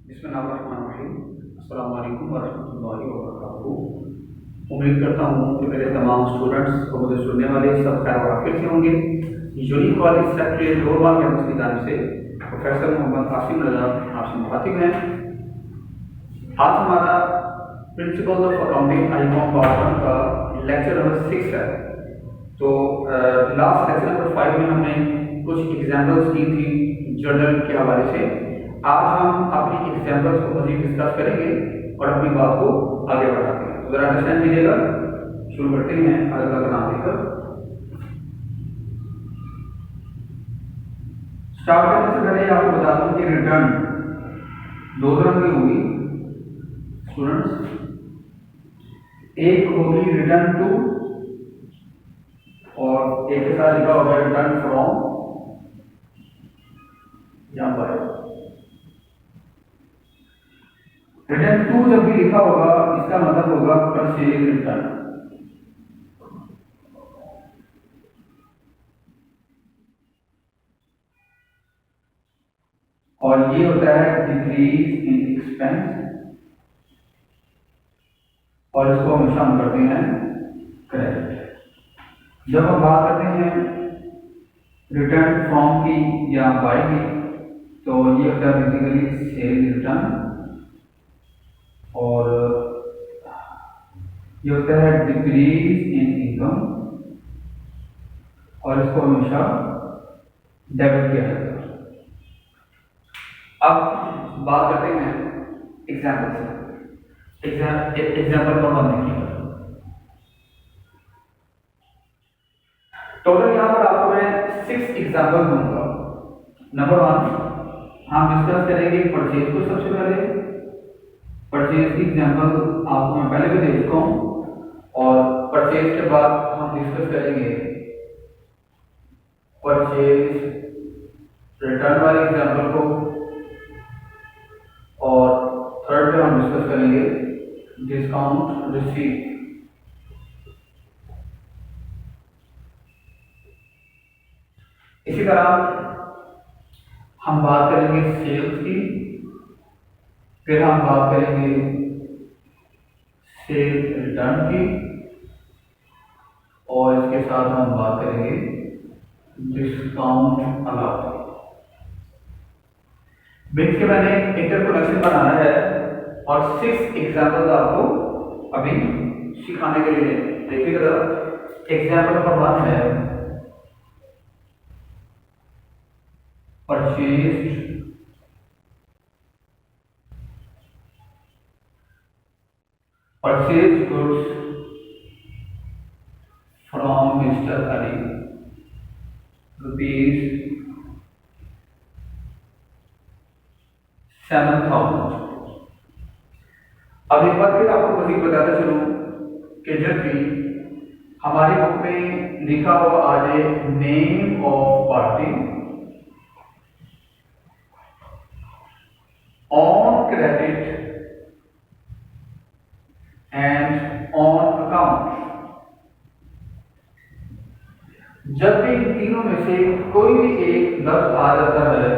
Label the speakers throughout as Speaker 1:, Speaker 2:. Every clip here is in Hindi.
Speaker 1: बिस्मिल्लाहिर्रहमानिर्रहीम। अस्सलामु अलैकुम वरहमतुल्लाहि वबरकातुहू। उम्मीद करता हूँ कि मेरे तमाम स्टूडेंट्स और मुझे सुनने वाले सब खैर वाक़िफ़ से होंगे। यूनिक कॉलेज सेक्रेटरी लोरवाल कैंपस की जानिब से प्रोफेसर मोहम्मद आसिम रज़ा आपसे मुखातिब हैं। आज हमारा principle of accounting Icom part 1 का लेक्चर नंबर 6 है। तो लास्ट लेक्चर नंबर 5 में हमने कुछ एग्जाम्पल्स दी थी जर्नल के हवाले से। आज हम अपनी एग्जाम्पल्स को मज़ीद डिस्कस करेंगे और अपनी बात को आगे बढ़ाते हैं। तो ज़रा अंडरस्टैंड कीजिएगा। शुरू करते हैं अल्लाह का नाम लेकर। स्टार्ट करने से पहले आपको बता दूं कि रिटर्न दो तरह की होगी स्टूडेंट्स। एक होगी रिटर्न टू और एक के साथ लिखा होगा रिटर्न फ्रॉम या बाय। रिटर्न टू जब भी लिखा होगा इसका मतलब होगा परचेज रिटर्न। और ये होता है डिक्रीज इन एक्सपेंस और इसको हमेशा हम करते हैं क्रेडिट। जब हम बात करते हैं रिटर्न फ्रॉम की या बाय की तो ये होता है बेसिकली सेल रिटर्न और ये होता है डिक्रीज इन इनकम और इसको हमेशा डेबिट किया जाता है। अब बात करते हैं एग्जाम्पल से। एग्जाम्पल पर हम देखिए। टोटल यहाँ पर आपको मैं 6 एग्जाम्पल दूंगा। नंबर 1 हम डिस्कस करेंगे परचेज को। सबसे पहले परचेज की एग्जाम्पल आपको मैं पहले भी दे चुका हूँ और परचेज के बाद हम डिस्कस करेंगे परचेज रिटर्न वाले एग्जाम्पल को और थर्ड पे हम डिस्कस करेंगे डिस्काउंट रिसीट। इसी तरह हम बात करेंगे सेल्स की, फिर हम बात करेंगे सेल रिटर्न की और इसके साथ हम बात करेंगे डिस्काउंट अलाउड। बिट्स के मैंने इंटरकनेक्शन बनाना है और 6 एग्जाम्पल्स आपको अभी सिखाने के लिए देखिएगा। एग्जाम्पल नंबर 1 है purchase goods from mister Ali ₹7,000। अब एक बार फिर आपको मज़ीद बताता चलूं कि जब भी हमारी बुक में लिखा हुआ आ जाए name of party on credit and on account, जब भी इन तीनों में से कोई भी एक लफ्ज आ जाता है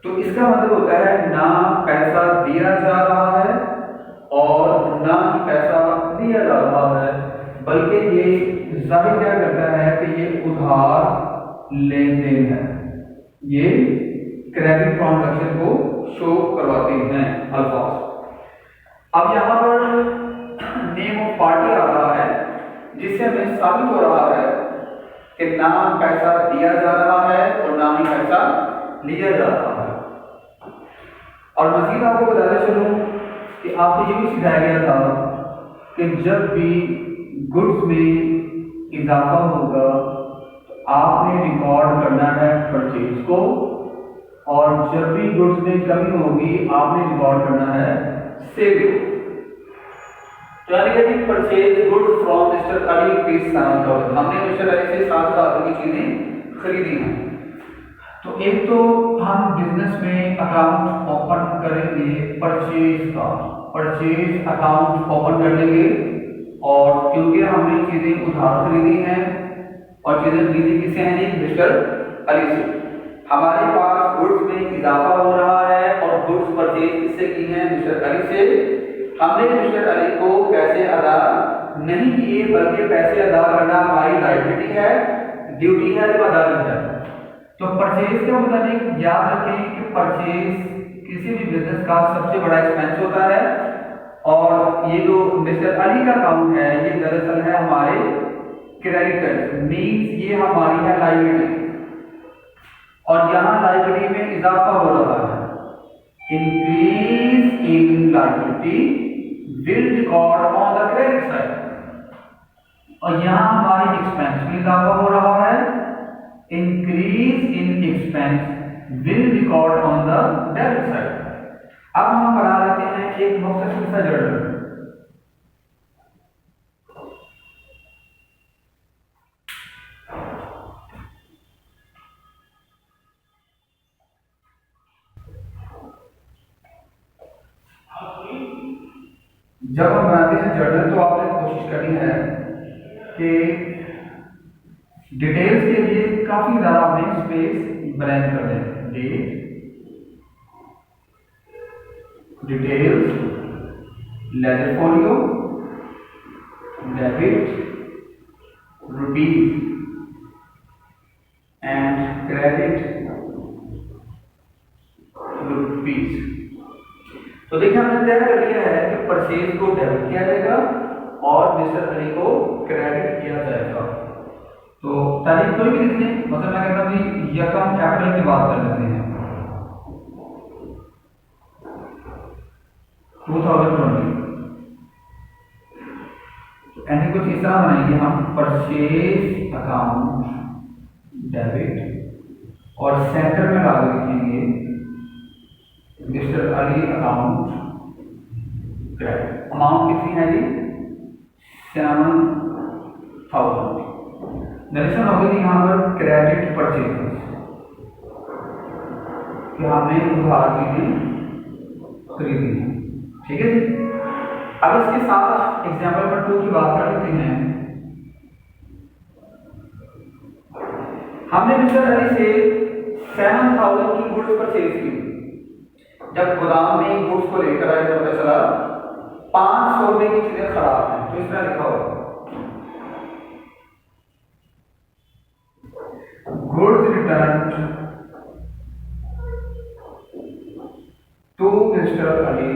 Speaker 1: तो इसका मतलब होता है ना पैसा दिया जा रहा है और ना ही पैसा लिया जा रहा है, बल्कि ये जाहिर क्या करता है कि ये उधार लेन देन है। ये क्रेडिट ट्रांजैक्शन को शो करवाते हैं अल्फाज। अब यहाँ पर नेम ऑफ पार्टी आ रहा है जिससे हमें साबित हो रहा है कि ना पैसा दिया जा रहा है और ना ही पैसा लिया जा रहा है। और मजीद आपको बताते चलूं कि आपको ये भी सिखाया गया था कि जब भी गुड्स में इजाफा होगा तो आपने रिकॉर्ड करना है परचेज को और जब भी गुड्स में कमी होगी आपने रिकॉर्ड करना है सेल को। तो यानी कि purchase goods from mister Ali ₹7,000, हमने मिस्टर अली से 7,000 की चीजें खरीदी हैं। तो एक तो हम बिजनेस में अकाउंट ओपन करेंगे परचेज का, परचेज अकाउंट ओपन कर लेंगे और क्योंकि हमने चीजें उधार खरीदी हैं और चीजें खरीदी किससे हैं? मिस्टर अली से। हमारे पास गुड्स में इजाफा हो रहा है और गुड्स परचेज परचेज किससे की है? मिस्टर अली से। हमने मिस्टर अली को पैसे अदा नहीं किए, बल्कि पैसे अदा करना हमारी लायबिलिटी है, ड्यूटी है, जिम्मेदारी है। तो परचेज के मुताबिक याद रखें कि परचेज किसी भी बिजनेस का सबसे बड़ा एक्सपेंस होता है, और ये जो मिस्टर अली का अकाउंट है ये दरअसल है हमारे क्रेडिटर्स, मींस ये हमारी है लायबिलिटी, और यहाँ लायबिलिटी में इजाफा हो रहा है। Increase in liability will record on the credit side, और यहाँ हमारी एक्सपेंस में इजाफा हो रहा है। Increase in expense will record on the debit side. अब हम बना लेते हैं एक मुख्तसर सा जर्नल। जब हम बनाते हैं जर्नल तो आपने कोशिश करनी है कि डिटेल्स के लिए काफी ज्यादा अपने स्पेस ब्लैंक कर दें। Date, details, ledger folio, debit, rupees and credit rupees. तो देखिए हमने तय कर लिया है कि परचेज को डेबिट किया जाएगा और मिस्टर अली को क्रेडिट किया जाएगा। तो तारीख कोई भी लिख लें, मतलब मैं कहता हूँ यकम अप्रैल की बात कर लेते हैं 2020। ऐसे कुछ इस तरह बनाएंगे हम, परचेज अकाउंट डेबिट और सेंटर में लागू लिखेंगे mister Ali account credit. Amount कितनी है जी? 7,000। नरेशन हो गई यहाँ पर क्रेडिट परचेज कि हमने उधार चीजें खरीदी है, ठीक है जी। अब इसके साथ एग्जाम्पल नंबर 2 की बात कर लेते हैं। हमने मिस्टर अली से 7,000 की गुड्स परचेज की। जब गोदाम में गुड्स को लेकर आए तो पता चला 500 रुपए की चीजें खराब हैं, तो इसमें लिखा होगा goods return to mister Ali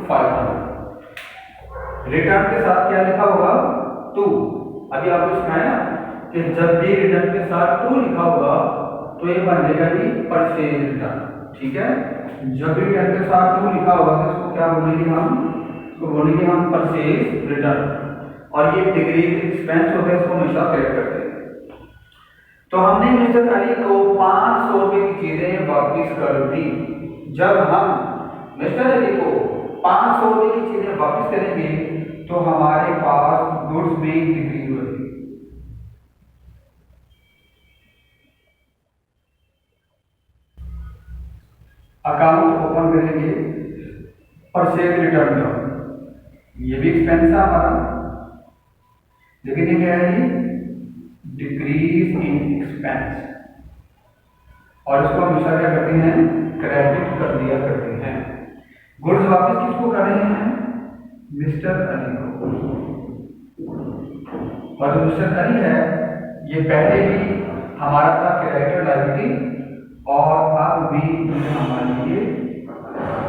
Speaker 1: ₹500। Return के साथ क्या लिखा होगा? टू। अभी आपको सिखाया ना कि जब भी रिटर्न के साथ टू लिखा होगा तो ये बन जाएगा जी परचेज रिटर्न, ठीक है। जब भी रिटर्न के साथ टू लिखा होगा तो इसको क्या बोलेंगे हम? इसको बोलेंगे हम परचेज रिटर्न, और ये डिग्री एक्सपेंस होता है, इसको हमेशा करेक्ट करते हैं। तो हमने मिस्टर अली को 500 रुपए की चीजें वापस कर दी। जब हम मिस्टर अली को 500 रुपए की चीजें वापस करेंगे तो हमारे पास गुड्स में डिग्री होगी। अकाउंट ओपन करेंगे परचेज रिटर्न का, ये भी एक्सपेंस है हमारा, लेकिन ये क्या है? डिक्रीज इन एक्सपेंस, और इसको हमेशा क्या करते हैं? क्रेडिट कर दिया करते हैं। गुड्स वापस किसको कर रहे हैं? मिस्टर अली को। और जो मिस्टर अली है ये पहले भी हमारा था क्रेडिटर लायबिलिटी, और अब भी हमारे लिए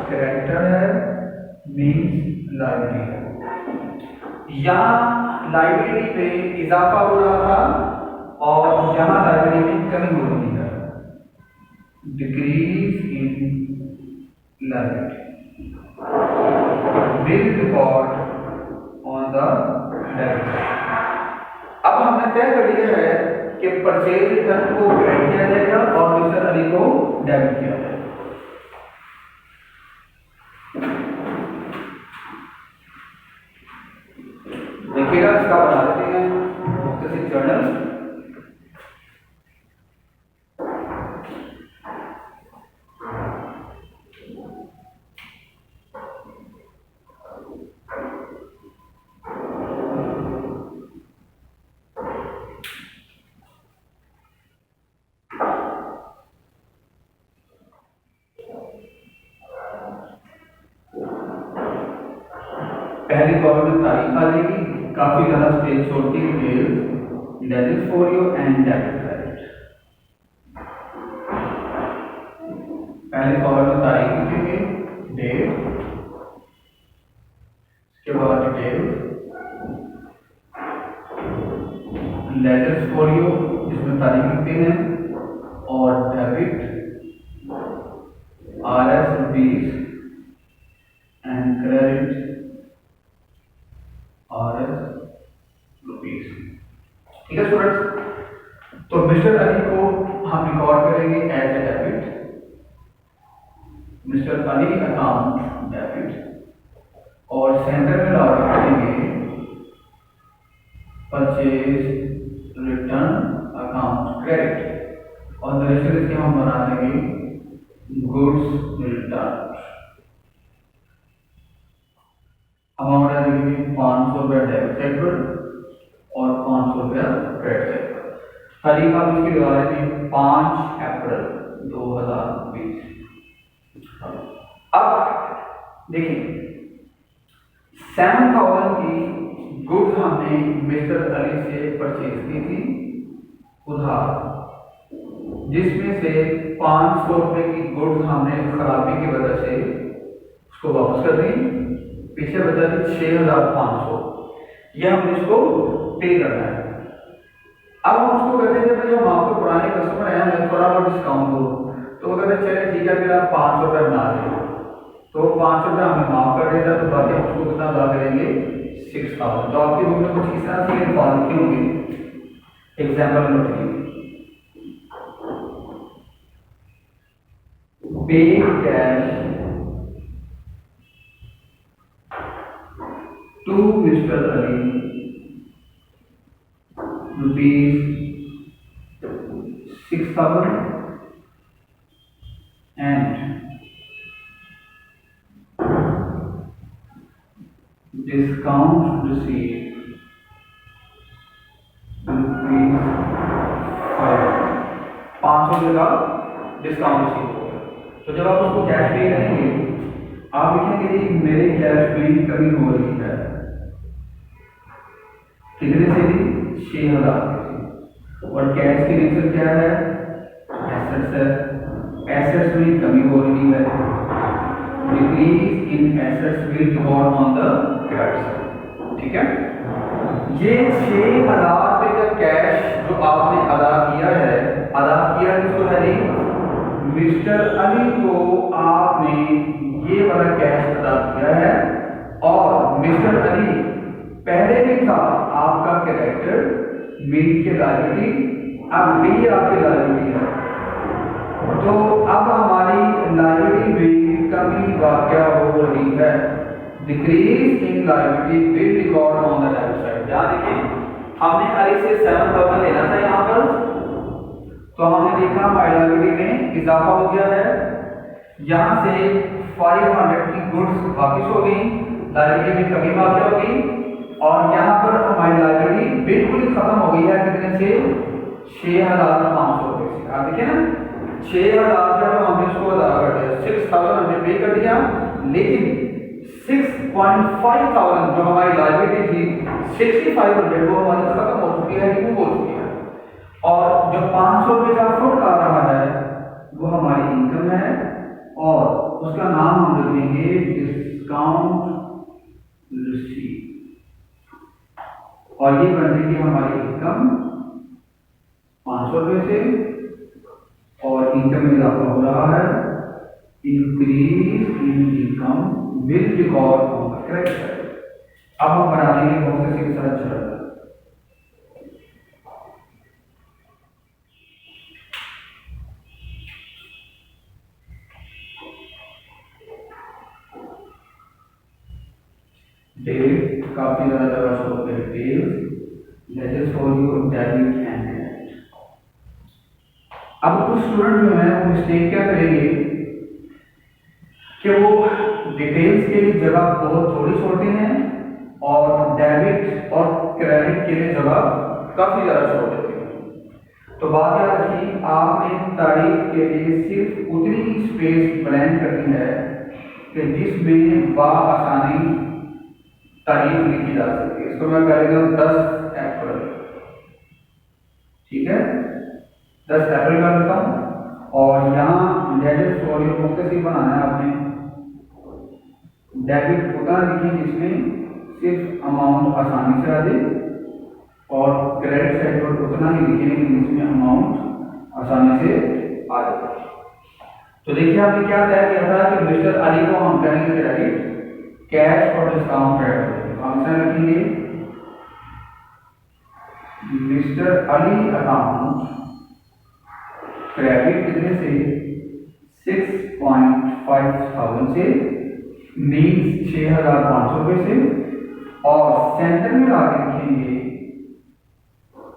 Speaker 1: क्रेडिटर है, मींस लायबिलिटी है। यहाँ लायबिलिटी पे इजाफा हो रहा था और यहाँ लायबिलिटी में कमी हो रही है, decrease in liability will record on the debit. अब हमने तय कर लिया है कि परचेज रिटर्न को क्रेडिट किया जाएगा और मिस्टर अली को डेबिट किया जाएगा। देखिएगा इसका बना देते हैं मुख्तसर जर्नल। पहले कॉलम में तारीख आ जाएगी, काफी ज्यादा स्पेस छोड़ के detail, that is for you and debit credit. पहले कॉलम में तारीख लिखेंगे, डेट, उसके बाद डिटेल, लेटर्स फॉर यू जिसमें तारीख लिखते हैं, और debit RS rupees and credit RS rupees. ठीक है स्टूडेंट्स, तो मिस्टर अली को हम रिकॉर्ड करेंगे as a debit, mister Ali account debit, और सेंटर में लॉग करेंगे परचेज रिटर्न अकाउंट क्रेडिट, और दरअसल इसके हम बना देंगे गुड्स रिटर्न। अमाउंट है देखिए 500 रुपया डेबिट साइड पर और 500 रुपया क्रेडिट साइड पर। तारीख आप इसकी लगा देंगे 5 अप्रैल 2020। अब देखिए 7,000 की गुड्स हमने मिस्टर अली से परचेज की थी उधार, जिसमें से 500 रुपए की गुड्स हमने खराबी की वजह से उसको वापस कर दी, पीछे बचा थी 6,500, यह हमने इसको पे करना है। अब हम उसको कहते थे भाई हम आपको पुराने कस्टमर हैं, हमें थोड़ा बहुत डिस्काउंट दो, तो वो कहते चले ठीक है फिर आप 500 रुपये बना दें, तो 500 रुपये हमें माफ कर देगा, तो बाकी हम उसको कितना अदा करेंगे 6,000। तो आपकी बुक में कुछ इस तरह से अल्फाज लिखे होंगे, एग्जाम्पल नोट कीजिए, pay cash to mister Ali rupees 6,000 and discount receive rupees 500 का डिस्काउंट रिसीव हो गया। तो जब आप उसको कैश पे करेंगे आप लिखेंगे कि मेरे कैश में कमी हो रही है, कितने से भी 6,000 से, और कैश की नेचर क्या है, एसेट्स है, एसेट्स में कमी हो रही है, decrease in assets will record on the credit side. ठीक है, ये 6,000 रुपए का कैश जो आपने अदा किया है, अदा किया किसको है नहीं, मिस्टर अली को आपने ये वाला कैश अदा किया है, और मिस्टर अली पहले भी था आपका कैरेक्टर मिल के लायबिलिटी, अब भी आपकी लायबिलिटी है, तो अब हमारी लायबिलिटी में कमी वाक़या हो रही है, decrease in liability will record on the debit side. ध्यान देखिए हमने अली से 7,000 लेना था यहाँ पर, तो हमने देखा हमारी लायबिलिटी में इजाफा हो गया है, यहाँ से 500 की गुड्स वापस हो गई, लायबिलिटी में कमी वाक़या हो गई, और यहाँ पर हमारी लायबिलिटी बिल्कुल खत्म हो गई है, कितने से 6,500 रुपये से। आप देखिए ना 6,000 रुपये हमने उसको अदा कर दिया, 6,000 हमने पे कर दिया, लेकिन 6,500 जो हमारी लायबिलिटी थी 6,500 वो हमारी खत्म हो चुकी है, रिमूव हो चुकी है, और जो 500 रुपये का फुट आ रहा है वो हमारी इनकम है, और उसका नाम हम लिखेंगे डिस्काउंट रिसीव, और ये बन रही है हमारी इनकम 500 रुपये से, और इनकम में इजाफा हो रहा है, increase in income will record on the credit side. अब हम बना देंगे बहुत से साथ चल डेट, काफी ज्यादा जगह शो होते हैं details, ledger folio debit and credit. अब कुछ स्टूडेंट जो है वो मिस्टेक क्या करेंगे कि वो डिटेल्स के लिए जगह बहुत थोड़ी छोड़ते हैं, और डेबिट और क्रेडिट के लिए जगह काफी ज्यादा छोड़ देते हैं। तो बात याद रखिए आपने तारीख के लिए सिर्फ उतनी ही स्पेस ब्लैंक करनी है कि जिसमें बाआसानी तारीख लिखी जा सकती है। इसको मैं कर देता हूँ 10 अप्रैल, ठीक है, 10 अप्रैल कर देता हूँ। और यहाँ डेबिट फॉर योर मुख्तसर बनाना है आपने, डेबिट उतना लिखें जिसमें सिर्फ अमाउंट आसानी से आ जाए, और क्रेडिट साइड पर उतना ही लिखेंगे जिसमें अमाउंट आसानी से आ जाए। तो देखिए आपने क्या तय किया था कि मिस्टर अली को हम करेंगे क्रेडिट कैश और डिस्काउंट क्रेडिट। तो हम इसमें लिखेंगे मिस्टर अली अकाउंट क्रेडिट कितने से 6,500 से, मीन्स 6,500 रुपये से, और सेंटर में आगे लिखेंगे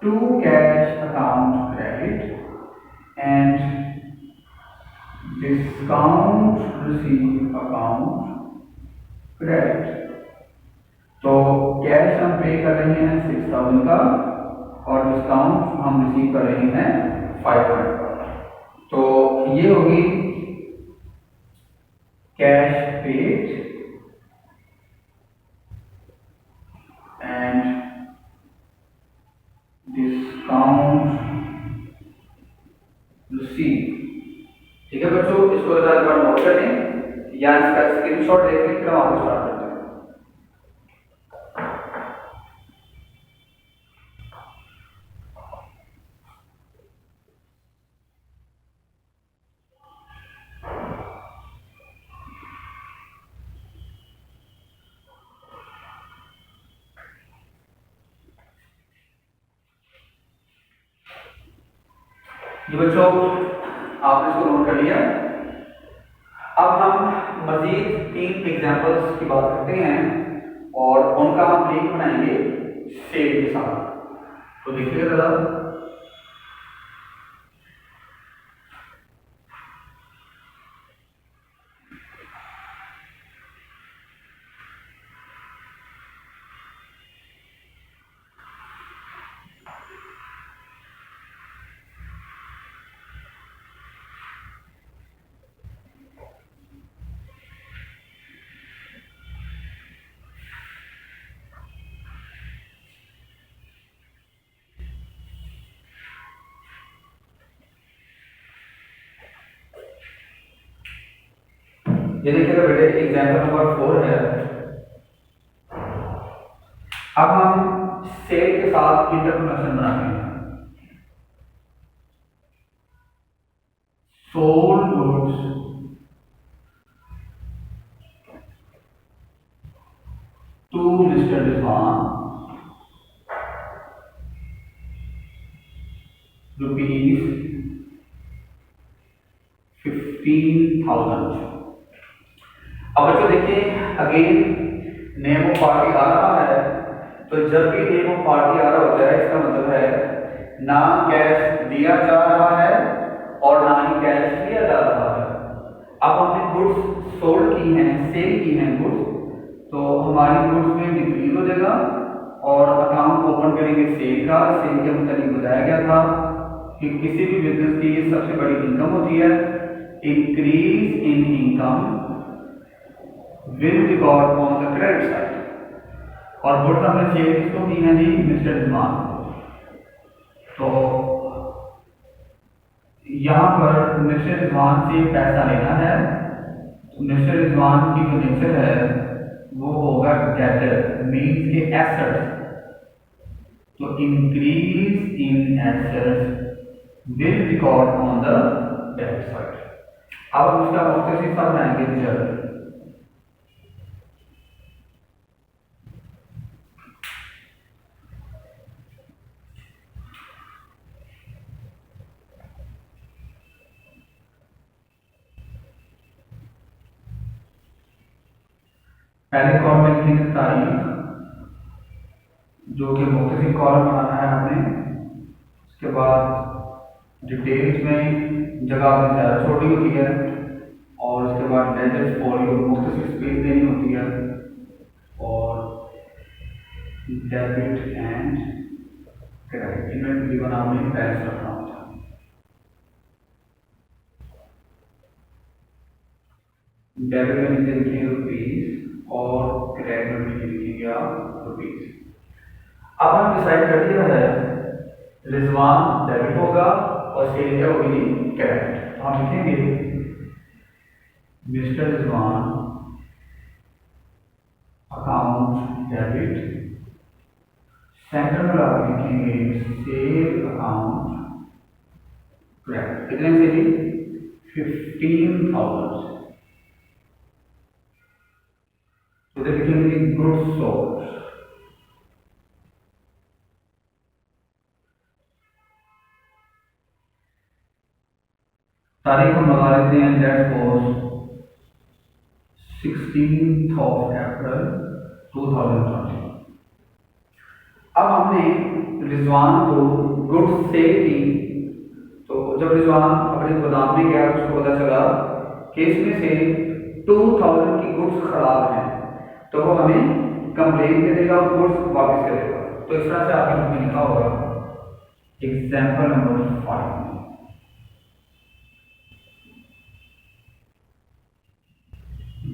Speaker 1: to cash account credit and discount receive account credit. तो कैश हम पे कर रहे हैं 6,000 का, और डिस्काउंट हम रिसीव कर रहे हैं 500 का। तो ये होगी cash paid and discount receive. ठीक है बच्चों, इसको एक बार नोट कर लें या इसका स्क्रीनशॉट ले लें, फिर हम आगे स्टार्ट करते हैं। ये बच्चों आपने इसको नोट कर लिया। अब हम मजीद 3 एग्जांपल्स की बात करते हैं और उनका हम लिंक बनाएंगे सेल के साथ। तो देखिए जरा, ये देखिएगा बेटे, एग्जांपल नंबर 4 है। अब हम सेल के साथ इंटरकनेक्शन बनाते हैं। Sold goods to mister Rizwan ₹15,000। अब बच्चों देखिए अगेन नेम ऑफ पार्टी आ रहा है, तो जब भी नेम ऑफ पार्टी आ रहा होता है इसका मतलब है ना कैश दिया जा रहा है और ना ही कैश लिया जा रहा है। अब हमने गुड्स सोल्ड की हैं, सेल की हैं गुड्स, तो हमारी गुड्स में डिक्रीज हो जाएगा और अकाउंट ओपन करेंगे सेल का। सेल के मुताबिक बताया गया था कि किसी भी बिजनेस की सबसे बड़ी इनकम होती है, increase in income will record on the credit side. और गुड्स हमने सेल किसको की है जी, मिस्टर रिजवान। तो यहाँ पर मिस्टर रिजवान से पैसा लेना है, तो मिस्टर रिजवान की जो नेचर है वो होगा डेटर, मीन्स के एसेट्स। तो increase in assets will record on the debit side. अब हम उसका मुख्तसर सा बनाएंगे रिजल्ट। पहले कॉलम में लिखेंगे तारीख, जो कि मुख्तसर कॉलम बनाना है आपने। उसके बाद डिटेल्स में जगह आपने ज़्यादा छोटी होती है, और उसके बाद डेजर्ट फॉलियो मुख्तसर स्पेस देनी होती है, और डेबिट एंड क्रेडिट इनमें तकरीबन आपने बैलेंस रखना होता है। डेबिट में नीचे लिखेंगे रुपीज और क्रेडिट में लिखेंगे आप रुपीज। अब हम डिसाइड कर दिया है रिजवान डेबिट होगा और सेल क्या होगी क्रेडिट। तो हम लिखेंगे mister Rizwan account debit, centre में आप लिखेंगे सेल अकाउंट क्रेडिट। कितने से जी 15,000। तो लिखेंगे गुड्स सोल्ड, तारीख हम लगा लेते हैं that was 16th of April 2020। अब हमने रिजवान को गुड्स सेल की, तो जब रिजवान अपने गोदाम में गया उसको पता चला कि इसमें से 2000 की गुड्स खराब हैं, तो वो हमें कंप्लेन करेगा और गुड्स वापस करेगा। तो इस तरह से आपके बुक में लिखा होगा example number 5,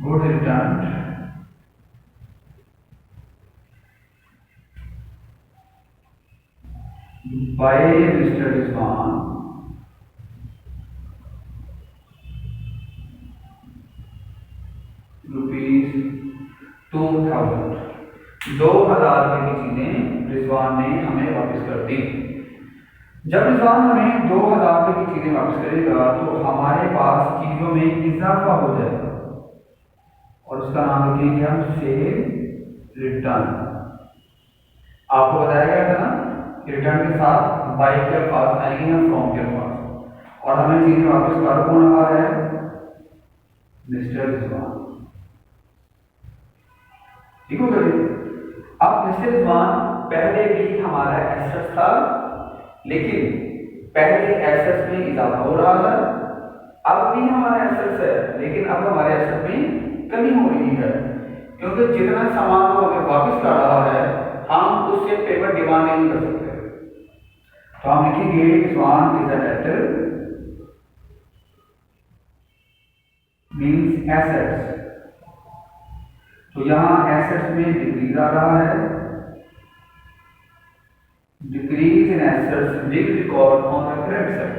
Speaker 1: good return by Mr. Rizwan rupees 2000। 2000 की चीजें रिजवान ने हमें वापस कर दी। जब रिजवान हमें 2000 की चीजें वापस करेगा तो हमारे पास चीजों में इजाफा हो जाएगा और उसका नाम लिखेंगे हम सेल रिटर्न। आपको बताया गया था ना रिटर्न के साथ बाय के अल्फाज आएंगे या फ्रॉम के अल्फाज, और हमें चीजें वापस कर कौन रहा है मिस्टर रिजवान। ठीक हो गई। अब मिस्टर रिजवान पहले भी हमारा एसेट था, लेकिन पहले एसेट्स में इजाफा हो रहा था, अब भी हमारा एसेट्स है लेकिन अब हमारे एसेट में कमी हो रही है, क्योंकि जितना सामान वो हमें वापस कर रहा है हम उससे पेमेंट डिमांड नहीं कर सकते। तो हम लिखेंगे Rizwan is a debtor means assets. तो यहां एसेट्स में डिक्रीज आ रहा है, decrease in assets will record on the credit side.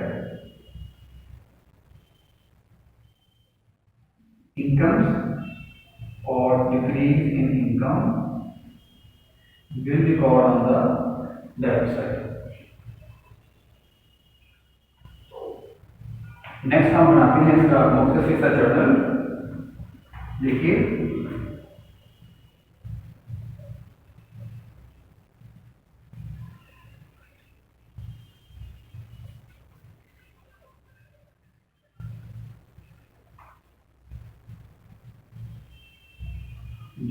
Speaker 1: Incomes और decrease in income will record on the debit side। Next हम बनाते हैं इसका मुख्तसर सा जर्नल। देखिए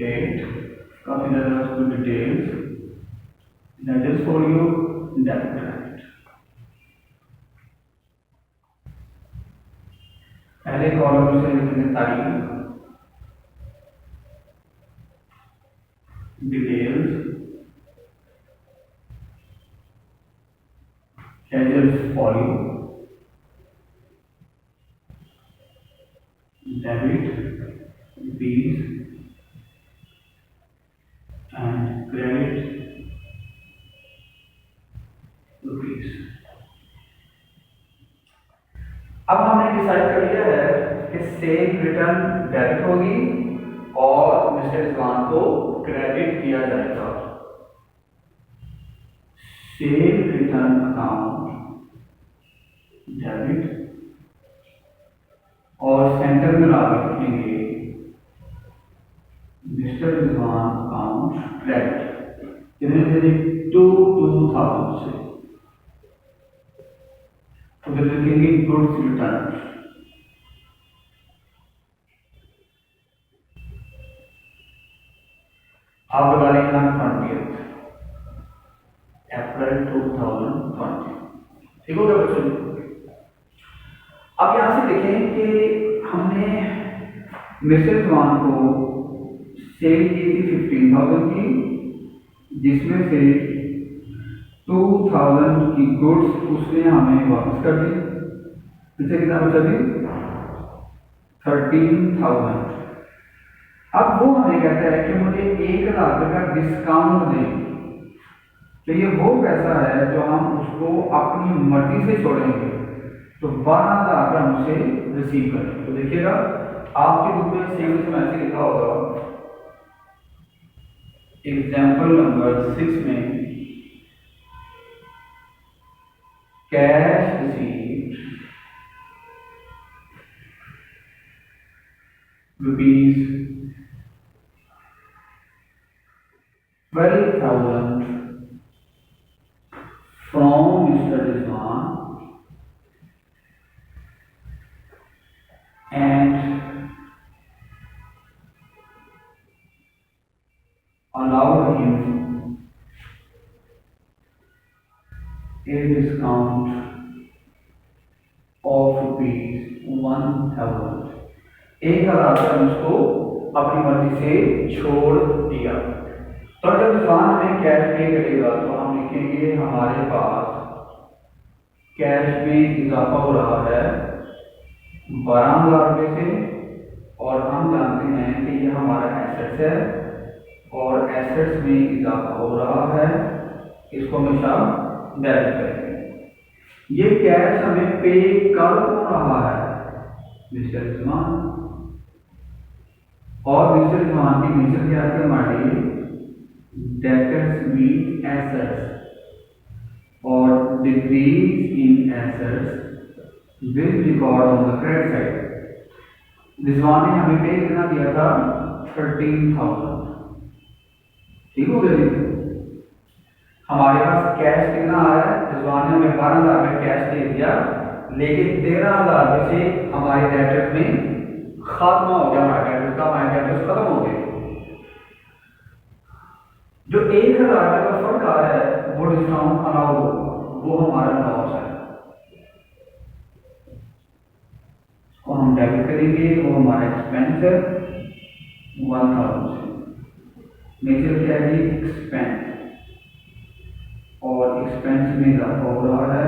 Speaker 1: date consider the details, ledger folio, debit credit। पहले कॉलम से लिखेंगे तारीख, details, ledger folio, debit, rupees and credit rupees. अब हमने डिसाइड कर लिया है कि सेल रिटर्न डेबिट होगी और मिस्टर रिजवान को क्रेडिट किया जाएगा। सेल रिटर्न अकाउंट डेबिट और सेंटर में ला लिखेंगे मिस्टर रिजवान अकाउंट क्रेडिट। कितने से 2000 से, तो फिर लिखेंगे गुड्स रिटर्न। आप लगा लेना 20th अप्रैल 2020। ठीक हो गया बच्चों। अब यहां से देखें कि हमने मिस्टर रिजवान को सेल की थी 15,000 की, जिसमें से 2,000 की गुड्स उसने हमें वापस कर दी। इसे कितना बचा दी 13,000। अब वो हमें कहता है कि मुझे 1,00,000 रुपये का डिस्काउंट दें, तो ये वो पैसा है जो हम उसको अपनी मर्जी से छोड़ेंगे, तो 12,000 रुपये हम उसे रिसीव करें। तो देखिएगा आपके बुक में सेम से मैसेज लिखा होगा एग्जाम्पल नंबर 6 में cash received ₹12,000 from Mr. Rizwan and allowed him a discount of ₹1,000। 1,000 रुपये उसको अपनी मर्जी से छोड़ दिया। तो जब रिजवान हमें कैश पे करेगा तो हम लिखेंगे हमारे पास कैश में इजाफा हो रहा है 12,000 रुपये से, और हम जानते हैं कि ये हमारा एसेट्स है और एसेट्स में इजाफा हो रहा है, इसको हमेशा डेबिट करेंगे। ये कैश हमें पे कर रहा है मिस्टर रिजवान, और मिस्टर रिजवान की नेचर क्या है हमारी डेटर्स मीट एसेट्स और decrease in assets will record on the credit side. Rizwan ने हमें पे कितना दिया था 13,000, ठीक हो गया जी। हमारे पास कैश कितना आ रहा है, रिजवान ने हमें 12,000 में कैश दे दिया, लेकिन 13,000 में से हमारे डेटर्स में खात्मा हो गया, हमारे डेटर्स खत्म हो गए। जो 1,000 का फर्क आ रहा है वो डिस्काउंट अलाउ होगा, वो हमारा लॉस है, उसको हम डेबिट करेंगे, वो हमारा एक्सपेंस है 1,000 से। नेचर क्या है एक्सपेंस, और एक्सपेंस में इजाफा हो रहा है,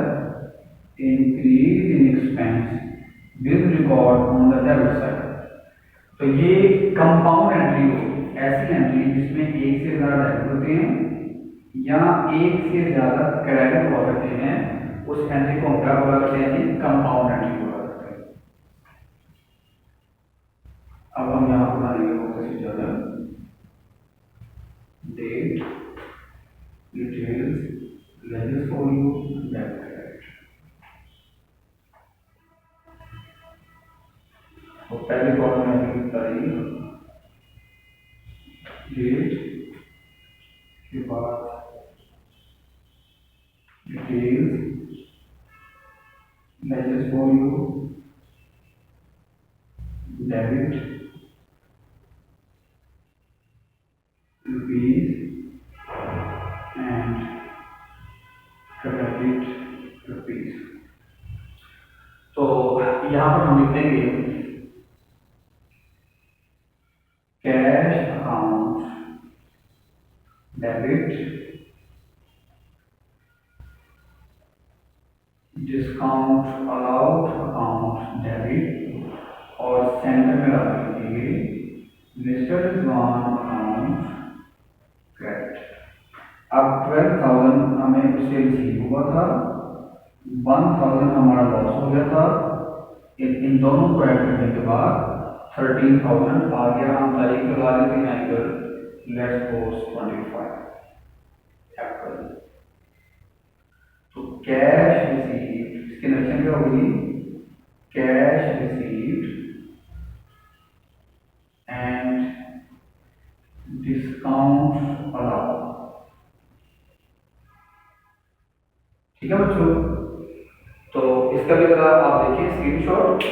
Speaker 1: increase in expense will record on the debit side. तो ये कंपाउंड एंट्री होगी, ऐसी एंट्री जिसमें एक से ज्यादा डेबिट होते हैं या एक से ज्यादा क्रेडिट हो सकते हैं, उस एंट्री को हम क्या बोला करते हैं, कंपाउंड एंट्री बोला करते हैं। अब हम यहाँ बना लेंगे वो कैसे ज्यादा date details ledger folio debit credit. तो पहले कॉलम में तारीख डेट के बाद details ledger folio debit rupees and credit rupees. तो यहाँ पर हम लिखेंगे cash account debit discount allowed account debit, और सेंटर में रख दीजिए मिस्टर रिजवान अकाउंट क्रेडिट। अब 12,000 हमें उससे रिसीव हुआ था, 1,000 हमारा लॉस हो गया था, इन दोनों को ऐड करने के बाद 13,000 आ गया। हम तारीख लगा लेते हैं इधर, लेट्स सपोज 25 अप्रैल। तो कैश रिसीव्ड, इसकी नरेशन क्या होगी, cash received and discount allowed. ठीक है बच्चों, तो इसका भी जरा आप देखिए स्क्रीनशॉट,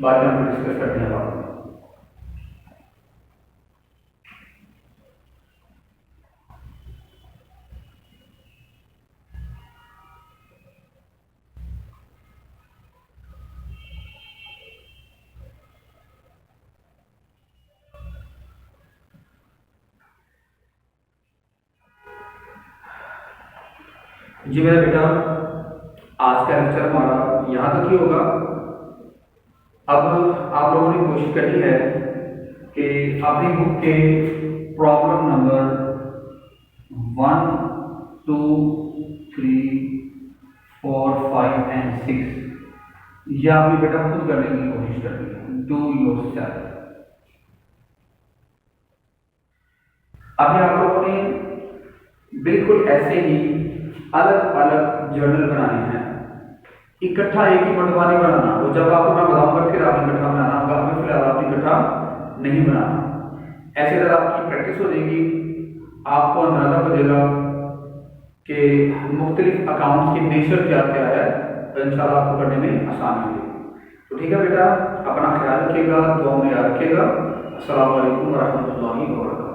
Speaker 1: बाद में हम डिस्कस करते हैं बाद में। जी मेरा बेटा, आज का लेक्चर हमारा यहाँ तक ही होगा। अब आप लोगों ने कोशिश करी है कि अपनी बुक के प्रॉब्लम नंबर 1, 2, 3, 4, 5 एंड 6 या अपनी बेटा खुद करने की कोशिश करनी है। Do yourself. अभी आप लोगों ने बिल्कुल ऐसे ही अलग अलग जर्नल बनाने हैं, इकट्ठा एक ही मरतबा नहीं बनाना। वो जब आपको मैं बताऊंगा फिर आप इकट्ठा बनाना होगा, अभी फिलहाल आप इकट्ठा नहीं बनाना। ऐसे अगर आपकी प्रैक्टिस हो जाएगी, आपको अंदाजा हो जाएगा कि मुख्तलिफ अकाउंट की नेचर क्या क्या है, तो इंशाल्लाह आपको करने में आसानी होगी। तो ठीक है बेटा, अपना ख्याल रखिएगा, दुआ में याद रखिएगा। अस्सलाम वालेकुम वरहमतुल्लाहि वबरकातुहू।